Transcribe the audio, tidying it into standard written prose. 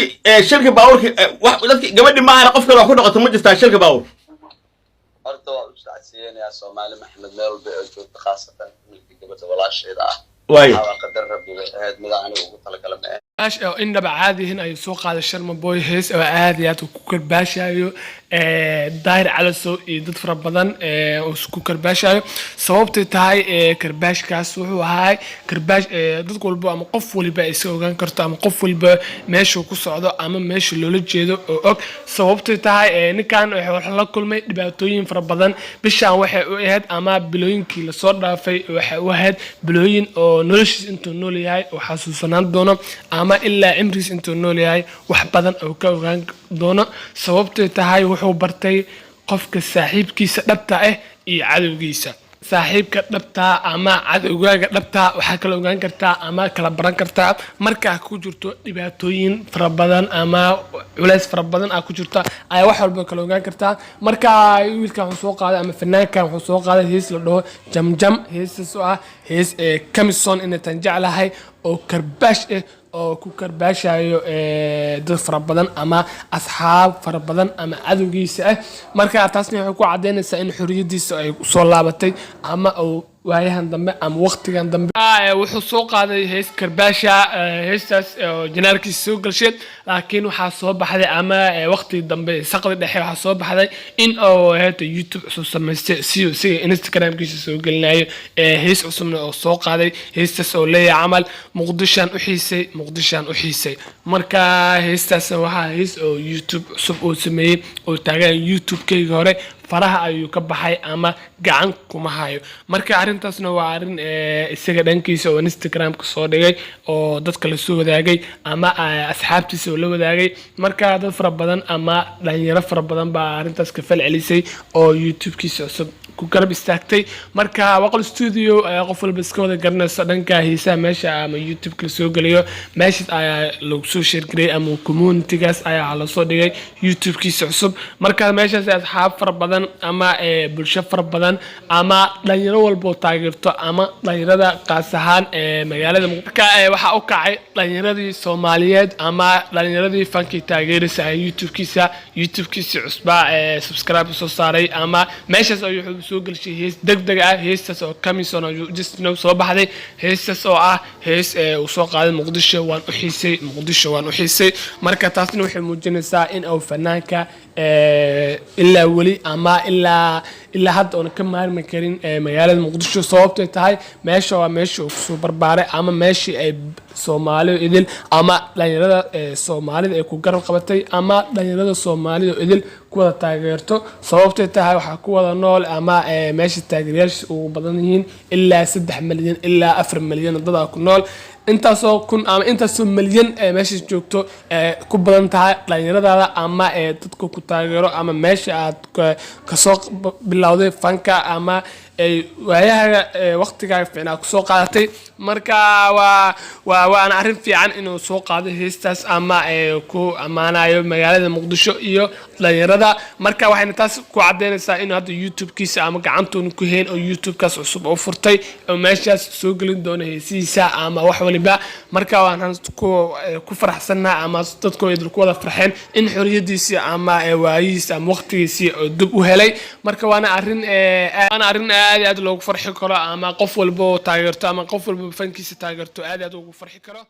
shilka baabuurka wax dadka gabadhi ma ahna qof kale wax ku noqoto ma jirtaa shilka baawur horta waa u sacsiinaya Soomaali Maxamed meel walba oo joogto khaasatan milki gabadha walaasheeda ah way qadar rabbi ahayd mid aan ugu talagalay باش او ان بعادي أي سوق هذا الشرم بوي هيس او عادي كوكر باشايو داير على سوق ضد فربضان وسكوكر باشايو صوبتي تاي كرباش كاس وهو هاي كرباش ضد كل بو ام قف ولي با اسوغان كرتا ام قف ولي ماشي ku socdo ama meesha loola jeedo oo og sababtay tahay ninkan waxa la kulmay dhibaatooyin fara badan bishaan waxay u ahayd ama bilooyinkii la soo dhaafay waxa u ahayd bilooyin oo noloshiisa intuu nool yahay oo xasuusanaan doono ama ilaa cimrigiisa intuu nool yahay wax badan oo ka ogaan doono sababtay tahay wuxuu bartay qofka saaxiibkiisa dhabta ah iyo cadowgiisa saaxiibka dhabta ama cadowgaaga dhabta waxa kala ogaan kartaa ama kala baran kartaa marka ku jirto dhibaatooyin fara badan ama culays fara badan ku jirta ay wax walba kala ogaan kartaa marka wiilka wuxuu soo qaaday ama fanaanka wuxuu soo qaaday hees la dhaho jamjam heesas oo ah hees kamison in tan jeclahay oo karbaash oo ku karbaashayo dad fara badan ama asxaab fara badan ama cadowgiisa marka taasna waxay ku cadeynaysaa in xoriyadiisa ay soo laabatay ama oo waayahan dambe ama waqtigan dambe wuxuu soo qaaday hees karbaasha heestaas janaarkiisa soo galsheed laakiin waxaa soo baxday ama waqti dambe saqdi dhexe waxaa soo baxday in oo heeto YouTube soo samaystay si Instagram-kiisa soo gelinayo hees cusubna oo soo qaaday heestaas oo leeyahay camal muqdishaan u xiisay marka heestaas waxaa hees oo YouTube cusub oo sameeyay oo taagan YouTube-kayga hore faraha ayuu ka baxay ama gacan kuma hayo marka arintaasna waa arin isaga dhankiisa oo Instagram-ka soo dhigay oo dadka la soo wadaagay ama asxaabtiisa oo la wadaagay marka dad fara badan ama dhalinyaro fara badan baa arintaas ka falcelisay oo YouTube-kiisa cusub ku garab istaagtay marka waqal studio qof walba iska wada garanayso dhanka hiisaha meesha ama YouTube-ka la soo galiyo meesha ayaa lagu soo share garay ama community-gaas ayaa la soo dhigay YouTube-kiisa cusub marka meeshaas asxaab fara badan ama bulsho fara badan ama dhalinyaro walba taageerto ama dhalinyarada qaas ahaan magaalada marka waxa uu kacay dhalinyaradii Soomaaliyeed ama dhalinyaradii fankii taageerisa YouTube-kiisa cusba subscribe soo saaray ama meeshaas ayuu soo galshay hees degdeg ah heestaas oo kamison oo just no soo baxday heestaas oo ah hees uu soo qaaday muqdisho waan u xiisay marka taasna waxay muujinaysaa in uu fanaanka ilaa wali ama ilaa hadda oo ka maarmi karin magaalada muqdisho sababtay tahay meesha waa meesha uu soo barbaaray ama meeshii ay Soomaalidu idil ama dhalinyarada Soomaalida ay ku garab qabatay ama dhalinyarada Soomaalida idil ku wada taageerto sababtay tahay waxa ku wada nool ama meesha taageerayaasha ugu badan yihiin ilaa 3 milyan ilaa 4 milyan dad ku nool intaasoo kun ama intaasoo milyan meesha joogto ku badan tahay dhalinyarada ama dadka ku taageero ama meesha aad ka soo bilowday fanka ama waayaha waqtigaaga fiicnaa ku soo qaadatay marka waa arrin fiican inuu soo qaado heestaas ama ku amaanayo magaalada muqdisho iyo dhalinyarada marka waxayna taas ku cadeynaysaa inuu hadda YouTube-kiisa ama gacantoon ku heen oo YouTube-kaas cusub oo furtay oo meeshaas soo gelin doono heesiisa ama wax waliba marka waan ku faraxsanahay ama dadkoo idil ku wada farxeen in xoriyadiisa ama waayihiisa ama waqtigiisa dib u helay marka waana arrin aad loogu farxi karo ama qof walba taageerto ama qof walba fankiisa taageerto aad ugu farxi karo